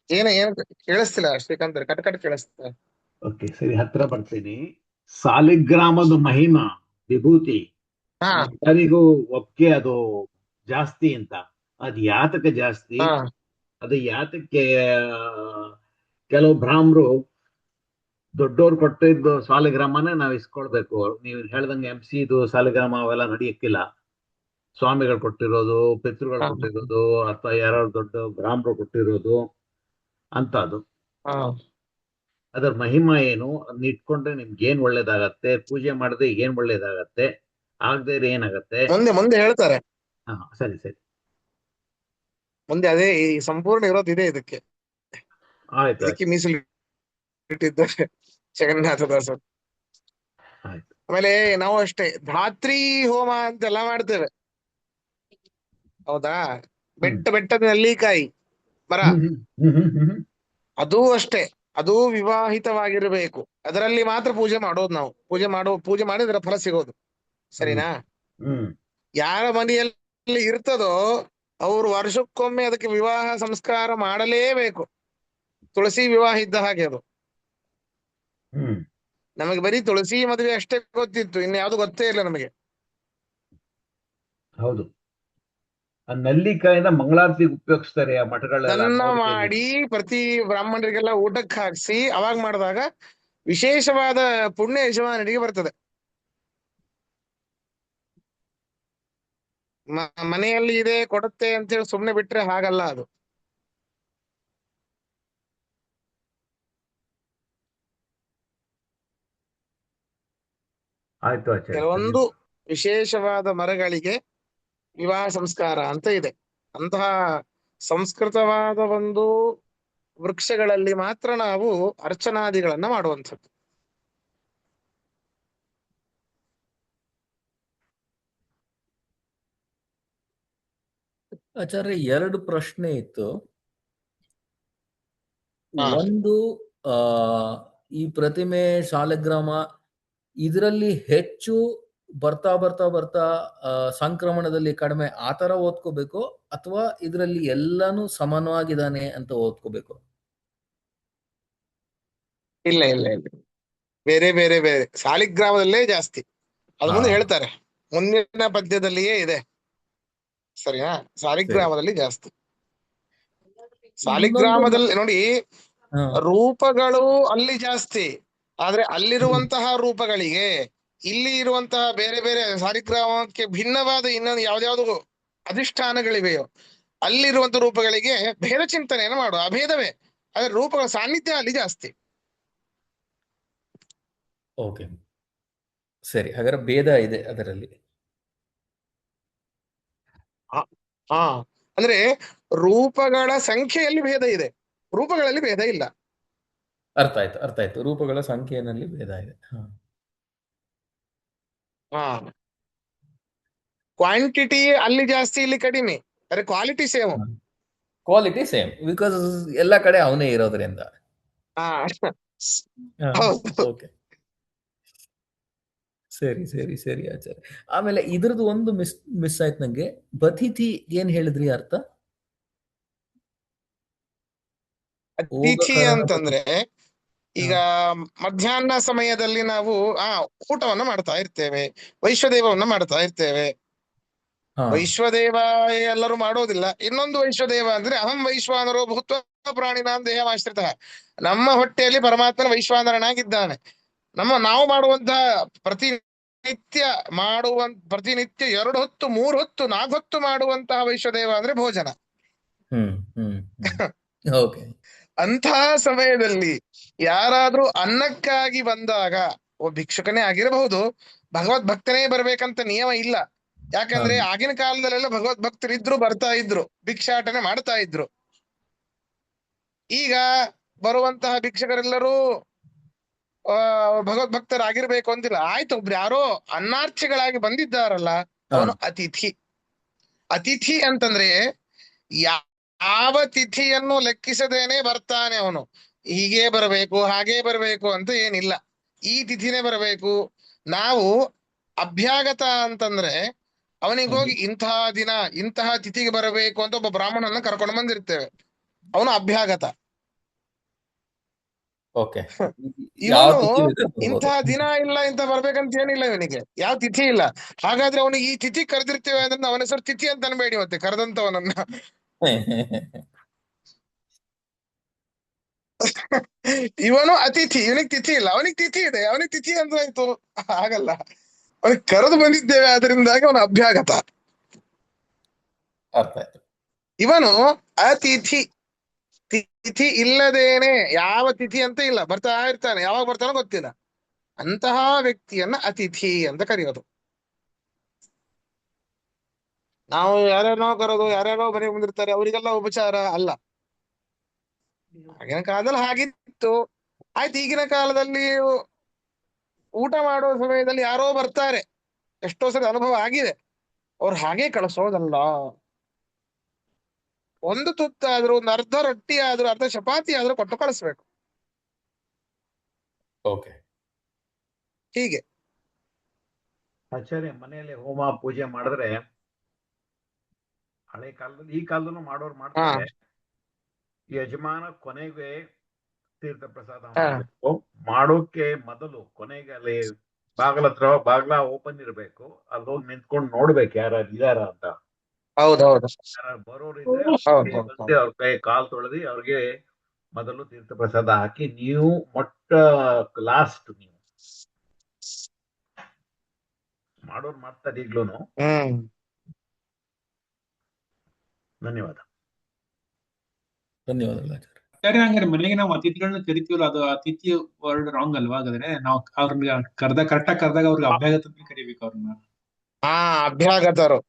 ಏನ ಕೇಳಿಸ್ತಿಲ್ಲ ಶ್ರೀಕಾಂತ್, ಕಟ್ ಕೇಳಿಸ್ತ. ಓಕೆ, ಸರಿ, ಹತ್ರ ಬರ್ತೀನಿ. ಸಾಲಿಗ್ರಾಮದ ಮಹಿಮಾ ವಿಭೂತಿ ಎಲ್ಲರಿಗೂ ಒಪ್ಪಿಗೆ, ಅದು ಜಾಸ್ತಿ ಅಂತ. ಅದ್ ಯಾತಕ ಜಾಸ್ತಿ? ಅದು ಯಾತಕ್ಕೆ ಕೆಲವು ಬ್ರಾಹ್ಮರು ದೊಡ್ಡೋರು ಕೊಟ್ಟಿದ್ದು ಸಾಲಿಗ್ರಾಮನೇ ನಾವ್ ಇಸ್ಕೊಳ್ಬೇಕು? ನೀವು ಹೇಳ್ದಂಗೆ MC ಇದು ಸಾಲಿಗ್ರಾಮ ಅವೆಲ್ಲ ನಡೆಯಕ್ಕಿಲ್ಲ. ಸ್ವಾಮಿಗಳು ಕೊಟ್ಟಿರೋದು, ಪಿತೃಗಳು ಕೊಟ್ಟಿರೋದು, ಅಥವಾ ಯಾರು ದೊಡ್ಡ ಬ್ರಾಹ್ಮರು ಕೊಟ್ಟಿರೋದು ಅಂತ. ಅದು ಅದರ ಮಹಿಮಾ ಏನು? ಅದನ್ನ ಇಟ್ಕೊಂಡ್ರೆ ನಿಮ್ಗೆ ಏನ್ ಒಳ್ಳೇದಾಗತ್ತೆ? ಪೂಜೆ ಮಾಡಿದ್ರೆ ಏನ್ ಒಳ್ಳೇದಾಗತ್ತೆ? ಆಗದೆ ಏನಾಗತ್ತೆ? ಮುಂದೆ ಹೇಳ್ತಾರೆ. ಸರಿ ಸರಿ, ಮುಂದೆ ಅದೇ ಈ ಸಂಪೂರ್ಣ ಇರೋದು ಇದೆ ಇದಕ್ಕೆ. ಆಯ್ತು, ಇದಕ್ಕೆ ಮೀಸಲು ಇಟ್ಟಿದ್ದಾರೆ ಜಗನ್ನಾಥದಾಸರು. ಆಮೇಲೆ ನಾವು ಅಷ್ಟೇ ಧಾತ್ರಿ ಹೋಮ ಅಂತೆಲ್ಲ ಮಾಡ್ತೇವೆ, ಹೌದಾ? ಬೆಟ್ಟದ ನೆಲ್ಲಿಕಾಯಿ ಮರ, ಅದೂ ಅಷ್ಟೇ, ಅದು ವಿವಾಹಿತವಾಗಿರ್ಬೇಕು. ಅದರಲ್ಲಿ ಮಾತ್ರ ಪೂಜೆ ಮಾಡೋದು ನಾವು. ಪೂಜೆ ಮಾಡಿ ಅದರ ಫಲ ಸಿಗೋದು, ಸರಿನಾ? ಯಾರ ಮನೆಯಲ್ಲಿ ಇರ್ತದೋ ಅವರು ವರ್ಷಕ್ಕೊಮ್ಮೆ ಅದಕ್ಕೆ ವಿವಾಹ ಸಂಸ್ಕಾರ ಮಾಡಲೇಬೇಕು. ತುಳಸಿ ವಿವಾಹ ಇದ್ದ ಹಾಗೆ ಅದು. ನಮಗೆ ಬರೀ ತುಳಸಿ ಮದುವೆ ಅಷ್ಟೇ ಗೊತ್ತಿತ್ತು, ಇನ್ಯಾವುದು ಗೊತ್ತೇ ಇಲ್ಲ ನಮಗೆ. ಹೌದು, ನೆಲ್ಲಿಕಾಯಿನ ಮಂಗಳಾರತಿಗೆ ಉಪಯೋಗಿಸ್ತಾರೆ ಆ ಮಠಗಳೆಲ್ಲ. ಅದನ್ನ ಮಾಡಿ ಪ್ರತಿ ಬ್ರಾಹ್ಮಣರಿಗೆಲ್ಲ ಊಟಕ್ಕೆ ಹಾಕ್ಸಿ ಅವಾಗ ಮಾಡಿದಾಗ ವಿಶೇಷವಾದ ಪುಣ್ಯ ಯಜಮಾನನಿಗೆ ಬರ್ತದೆ. ಮನೆಯಲ್ಲಿ ಇದೆ ಕೊಡುತ್ತೆ ಅಂತೇಳಿ ಸುಮ್ನೆ ಬಿಟ್ರೆ ಹಾಗಲ್ಲ ಅದು. ಆಯ್ತು ಆಚಾರ್ಯ. ಕೆಲವೊಂದು ವಿಶೇಷವಾದ ಮರಗಳಿಗೆ ವಿವಾಹ ಸಂಸ್ಕಾರ ಅಂತ ಇದೆ. ಅಂತಹ ಸಂಸ್ಕೃತವಾದ ಒಂದು ವೃಕ್ಷಗಳಲ್ಲಿ ಮಾತ್ರ ನಾವು ಅರ್ಚನಾದಿಗಳನ್ನ ಮಾಡುವಂಥದ್ದು. ಆಚಾರ್ಯ, 2 ಪ್ರಶ್ನೆ ಇತ್ತು. ಹಾ. ಒಂದು, ಈ ಪ್ರತಿಮೆ ಶಾಲಗ್ರಾಮ ಇದರಲ್ಲಿ ಹೆಚ್ಚು ಬರ್ತಾ ಬರ್ತಾ ಬರ್ತಾ ಸಂಕ್ರಮಣದಲ್ಲಿ ಕಡಿಮೆ ಆತರ ಓದ್ಕೋಬೇಕು, ಅಥವಾ ಇದರಲ್ಲಿ ಎಲ್ಲಾನು ಸಮಾನವಾಗಿದ್ದಾನೆ ಅಂತ ಓದ್ಕೋಬೇಕು? ಇಲ್ಲ ಇಲ್ಲ ಇಲ್ಲ, ಬೇರೆ ಬೇರೆ ಬೇರೆ. ಸಾಲಿಗ್ರಾಮದಲ್ಲೇ ಜಾಸ್ತಿ. ಅದು ಮುಂದೆ ಹೇಳ್ತಾರೆ, ಮುಂದಿನ ಪದ್ಯದಲ್ಲಿಯೇ ಇದೆ. ಸರಿನಾ? ಸಾಲಿಗ್ರಾಮದಲ್ಲಿ ಜಾಸ್ತಿ. ಸಾಲಿಗ್ರಾಮದಲ್ಲಿ ನೋಡಿ, ರೂಪಗಳು ಅಲ್ಲಿ ಜಾಸ್ತಿ, ಆದ್ರೆ ಅಲ್ಲಿರುವಂತಹ ರೂಪಗಳಿಗೆ ಇಲ್ಲಿ ಇರುವಂತಹ ಬೇರೆ ಬೇರೆ ಸಾಲಿಗ್ರಾಮಕ್ಕೆ ಭಿನ್ನವಾದ ಇನ್ನೊಂದು ಯಾವ್ದಾವ್ದು ಅಧಿಷ್ಠಾನಗಳಿವೆಯೋ ಅಲ್ಲಿರುವಂತಹ ರೂಪಗಳಿಗೆ ಭೇದ ಚಿಂತನೆಯನ್ನು ಮಾಡುವ, ಅಭೇದವೇ, ಆದ್ರೆ ರೂಪಗಳ ಸಾನ್ನಿಧ್ಯ ಅಲ್ಲಿ ಜಾಸ್ತಿ. ಓಕೆ, ಸರಿ. ಹಾಗಾದ್ರೆ ಭೇದ ಇದೆ ಅದರಲ್ಲಿ. ಹಾ, ಅಂದ್ರೆ ರೂಪಗಳ ಸಂಖ್ಯೆಯಲ್ಲಿ ಭೇದ ಇದೆ, ರೂಪಗಳಲ್ಲಿ ಭೇದ ಇಲ್ಲ. ಅರ್ಥ ಆಯ್ತು, ಅರ್ಥ ಆಯ್ತು. ರೂಪಗಳ ಸಂಖ್ಯೆಯಲ್ಲಿ ಭೇದ ಇದೆ. ಕ್ವಾಂಟಿಟಿ ಅಲ್ಲಿ ಜಾಸ್ತಿ, ಇಲ್ಲಿ ಕಡಿಮೆ, ಅರೆ quality same. Quality same, because ಎಲ್ಲ ಕಡೆ ಅವನೇ ಇರೋದ್ರಿಂದ. ಓಕೆ, ಸರಿ ಸರಿ ಸರಿ ಆಚಾರ್ಯ. ಆಮೇಲೆ ಇದ್ರದ್ದು ಒಂದು ಮಿಸ್ ಆಯ್ತು ನಂಗೆ. ಬತಿಥಿ ಏನ್ ಹೇಳಿದ್ರಿ ಅರ್ಥ? ಅತಿಥಿ ಅಂತಂದ್ರೆ ಈಗ ಮಧ್ಯಾಹ್ನ ಸಮಯದಲ್ಲಿ ನಾವು ಊಟವನ್ನ ಮಾಡ್ತಾ ಇರ್ತೇವೆ, ವೈಶ್ವದೇವವನ್ನ ಮಾಡ್ತಾ ಇರ್ತೇವೆ. ವೈಶ್ವದೇವ ಎಲ್ಲರೂ ಮಾಡೋದಿಲ್ಲ. ಇನ್ನೊಂದು ವೈಶ್ವದೇವ ಅಂದ್ರೆ ಅಹಂ ವೈಶ್ವಾನರೋ ಭೂತ್ವ ಪ್ರಾಣಿನಾಂ ದೇಹಮಾಶ್ರಿತ. ನಮ್ಮ ಹೊಟ್ಟೆಯಲ್ಲಿ ಪರಮಾತ್ಮನ ವೈಶ್ವಾನರನಾಗಿದ್ದಾನೆ. ನಾವು ಮಾಡುವಂತಹ ಪ್ರತಿನಿತ್ಯ 2 ಹೊತ್ತು 3 ಹೊತ್ತು 4 ಹೊತ್ತು ಮಾಡುವಂತಹ ವೈಶ್ವದೇವ ಅಂದ್ರೆ ಭೋಜನ. ಅಂತಹ ಸಮಯದಲ್ಲಿ ಯಾರಾದ್ರೂ ಅನ್ನಕ್ಕಾಗಿ ಬಂದಾಗ, ಭಿಕ್ಷುಕನೇ ಆಗಿರಬಹುದು, ಭಗವದ್ ಭಕ್ತನೇ ಬರ್ಬೇಕಂತ ನಿಯಮ ಇಲ್ಲ. ಯಾಕಂದ್ರೆ ಆಗಿನ ಕಾಲದಲ್ಲೆಲ್ಲ ಭಗವದ್ ಭಕ್ತರಿದ್ರು, ಬರ್ತಾ ಇದ್ರು, ಭಿಕ್ಷಾಟನೆ ಮಾಡ್ತಾ ಇದ್ರು. ಈಗ ಬರುವಂತಹ ಭಿಕ್ಷಕರೆಲ್ಲರೂ ಭಗವದ್ ಭಕ್ತರಾಗಿರ್ಬೇಕು ಅಂತಿಲ್ಲ. ಆಯ್ತು, ಒಬ್ರು ಯಾರೋ ಅನ್ನಾರ್ಥಿಗಳಾಗಿ ಬಂದಿದ್ದಾರಲ್ಲ, ಅವನು ಅತಿಥಿ. ಅತಿಥಿ ಅಂತಂದ್ರೆ ಯಾವ ತಿಥಿಯನ್ನು ಲೆಕ್ಕಿಸದೇನೆ ಬರ್ತಾನೆ ಅವನು. ಹೀಗೆ ಬರಬೇಕು, ಹಾಗೇ ಬರಬೇಕು ಅಂತ ಏನಿಲ್ಲ, ಈ ತಿಥಿನೇ ಬರಬೇಕು. ನಾವು ಅಭ್ಯಾಗತ ಅಂತಂದ್ರೆ ಅವನಿಗೋಗಿ ಇಂತಹ ದಿನ ಇಂತಹ ತಿಥಿಗೆ ಬರಬೇಕು ಅಂತ ಒಬ್ಬ ಬ್ರಾಹ್ಮಣನ ಕರ್ಕೊಂಡು ಬಂದಿರ್ತೇವೆ, ಅವನು ಅಭ್ಯಾಗತ. ಇವನು ಇಂತಹ ದಿನ ಇಲ್ಲ, ಇಂತ ಬರ್ಬೇಕಂತ ಏನಿಲ್ಲ, ಇವನಿಗೆ ಯಾವ ತಿಥಿ ಇಲ್ಲ. ಹಾಗಾದ್ರೆ ಅವನಿಗೆ ಈ ತಿಥಿ ಕರೆದಿರ್ತೇವೆ ಅಂದ್ರೆ ಅವನ ಹೆಸರು ತಿಥಿ ಅಂತ ಅನ್ಬೇಡಿ ಮತ್ತೆ, ಕರೆದಂತವನನ್ನ. ಇವನು ಅತಿಥಿ, ಇವನಿಗೆ ತಿಥಿ ಇಲ್ಲ, ಅವನಿಗೆ ತಿಥಿ ಇದೆ, ಅವನಿಗೆ ತಿಥಿ ಅಂತ ಆಯ್ತು, ಹಾಗಲ್ಲ. ಅವನಿಗೆ ಕರೆದು ಬಂದಿದ್ದೇವೆ, ಅದರಿಂದಾಗಿ ಅವನು ಅಭ್ಯಾಗತ. ಇವನು ಅತಿಥಿ. ತಿಥಿ ಇಲ್ಲದೇನೆ, ಯಾವ ತಿಥಿ ಅಂತ ಇಲ್ಲ, ಬರ್ತಾ ಇರ್ತಾನೆ, ಯಾವಾಗ ಬರ್ತಾನೋ ಗೊತ್ತಿಲ್ಲ. ಅಂತಹ ವ್ಯಕ್ತಿಯನ್ನ ಅತಿಥಿ ಅಂತ ಕರೆಯೋದು. ನಾವು ಯಾರ್ಯಾರೋ ಕರೋದು, ಯಾರ್ಯಾರೋ ಮನೆಗೆ ಬಂದಿರ್ತಾರೆ, ಅವರಿಗೆಲ್ಲ ಉಪಚಾರ ಅಲ್ಲ. ಆಗಿನ ಕಾಲದಲ್ಲಿ ಹಾಗಿತ್ತು, ಆಯ್ತು. ಈಗಿನ ಕಾಲದಲ್ಲಿ ಊಟ ಮಾಡುವ ಸಮಯದಲ್ಲಿ ಯಾರೋ ಬರ್ತಾರೆ, ಎಷ್ಟೋ ಸರಿ ಅನುಭವ ಆಗಿದೆ, ಅವ್ರು ಹಾಗೆ ಕಳಿಸೋದಲ್ಲ. ಒಂದು ತುತ್ತಾದ್ರೂ, ಒಂದು ಅರ್ಧ ರೊಟ್ಟಿ ಆದ್ರೂ, ಅರ್ಧ ಚಪಾತಿ ಆದ್ರೂ ಕೊಟ್ಟು ಕಳಿಸ್ಬೇಕು. ಹೀಗೆ ಆಚಾರ್ಯ, ಮನೆಯಲ್ಲಿ ಹೋಮ ಪೂಜೆ ಮಾಡಿದ್ರೆ ಹಳೆ ಕಾಲದಲ್ಲಿ, ಈ ಕಾಲದಲ್ಲೂ ಮಾಡೋರು ಮಾಡ್ತಾರೆ. ಯಜಮಾನ ಕೊನೆಗೆ ತೀರ್ಥ ಪ್ರಸಾದ ಮಾಡಬೇಕು. ಮಾಡೋಕೆ ಮೊದಲು ಕೊನೆಗೆ ಅಲ್ಲಿ ಬಾಗ್ಲ ಓಪನ್ ಇರ್ಬೇಕು, ಅಲ್ಲಿ ಹೋಗಿ ನಿಂತ್ಕೊಂಡು ನೋಡ್ಬೇಕು ಯಾರು ಇದಾರ ಅಂತ. ಹೌದೌದು. ಯಾರು ಬರೋರಿದ್ರೆ ಅವ್ರ ಕೈ ಕಾಲ್ ತೊಳೆದಿ ಅವ್ರಿಗೆ ಮೊದಲು ತೀರ್ಥ ಪ್ರಸಾದ ಹಾಕಿ ನೀವು ಲಾಸ್ಟ್ ನೀವು ಮಾಡೋರು ಮಾಡ್ತಾರೆ ಈಗ್ಲೂನು. ಧನ್ಯವಾದ. ಧನ್ಯವಾದಗಳು ಆಚಾರ್ಯ. ಸರಿ, ಹಂಗಾರೆ ಮನೆಗೆ ನಾವು ಅತಿಥಿಗಳನ್ನ ಕರಿತೀವಲ್ಲ, ಅದು ಅತಿಥಿ ವರ್ಡ್ ರಾಂಗ್ ಅಲ್ವಾ? ಹಾಗಾದ್ರೆ ನಾವು ಅವ್ರನ್ನ ಕರೆಕ್ಟಾಗಿ ಕರೆದಾಗ ಅವ್ರಿಗೆ ಅಭ್ಯಾಗತ ಕರಿಬೇಕು ಅವ್ರನ್ನ. ಅಭ್ಯಾಗತರು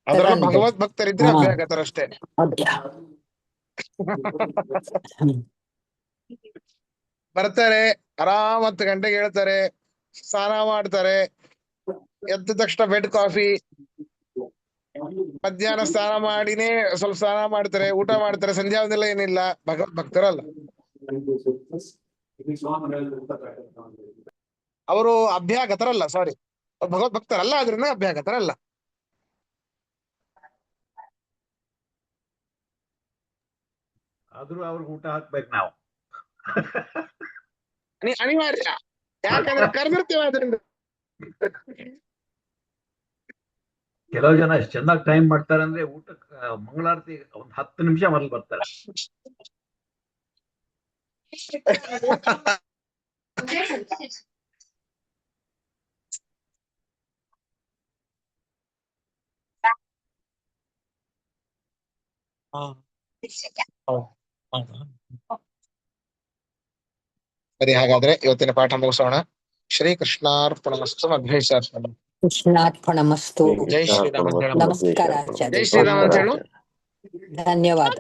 ಅದರಲ್ಲೂ ಭಗವದ್ ಭಕ್ತರಿದ್ರೆ ಅಭ್ಯಾಗತರು ಅಷ್ಟೇ. ಬರ್ತಾರೆ, ಆರಾಮ್ 10 ಗಂಟೆಗೆ ಹೇಳ್ತಾರೆ, ಸ್ನಾನ ಮಾಡ್ತಾರೆ, ಎದ್ದ ತಕ್ಷಣ ಬೆಡ್ ಕಾಫಿ, ಮಧ್ಯಾಹ್ನ ಸ್ನಾನ ಮಾಡಿನೇ ಸ್ವಲ್ಪ ಸ್ನಾನ ಮಾಡ್ತಾರೆ, ಊಟ ಮಾಡ್ತಾರೆ, ಸಂಧ್ಯಾ ವಂದನೆಲ್ಲ ಏನಿಲ್ಲ. ಭಗವದ್ ಭಕ್ತರಲ್ಲ ಅವರು, ಅಭ್ಯಾಗತರಲ್ಲ. ಸಾರಿ, ಭಗವದ್ ಭಕ್ತರಲ್ಲ, ಆದ್ರಿಂದ ಅಭ್ಯಾಗತರಲ್ಲ. ಆದ್ರೂ ಅವ್ರಿಗೆ ಊಟ ಹಾಕ್ಬೇಕು ನಾವು. ಅನಿವಾರ್ಯ, ಯಾಕಂದ್ರೆ ಕರೆದಿರ್ತೇವೆ ಅದರಿಂದ. ಕೆಲವು ಜನ ಎಷ್ಟು ಚೆನ್ನಾಗಿ ಟೈಮ್ ಮಾಡ್ತಾರೆ ಅಂದ್ರೆ ಊಟಕ್ಕೆ ಮಂಗಳಾರತಿ 10 ನಿಮಿಷ ಮೊದಲು ಬರ್ತಾರೆ. ಸರಿ, ಹಾಗಾದ್ರೆ ಇವತ್ತಿನ ಪಾಠ ಮುಗಿಸೋಣ. ಶ್ರೀ ಕೃಷ್ಣಾರ್ಪಣಮಸ್ತು. ಮಧ್ವೇಶಾರ್ಪಣ. ಕೃಷ್ಣಾರ್ಪಣಮಸ್ತು. ಜೈ ಶ್ರೀರಾಮ. ನಮಸ್ಕಾರ ಆಚಾರ್ಯ. ಜೈ ಶ್ರೀರಾಮ ಅಂತ ಹೇಳು. ಧನ್ಯವಾದ.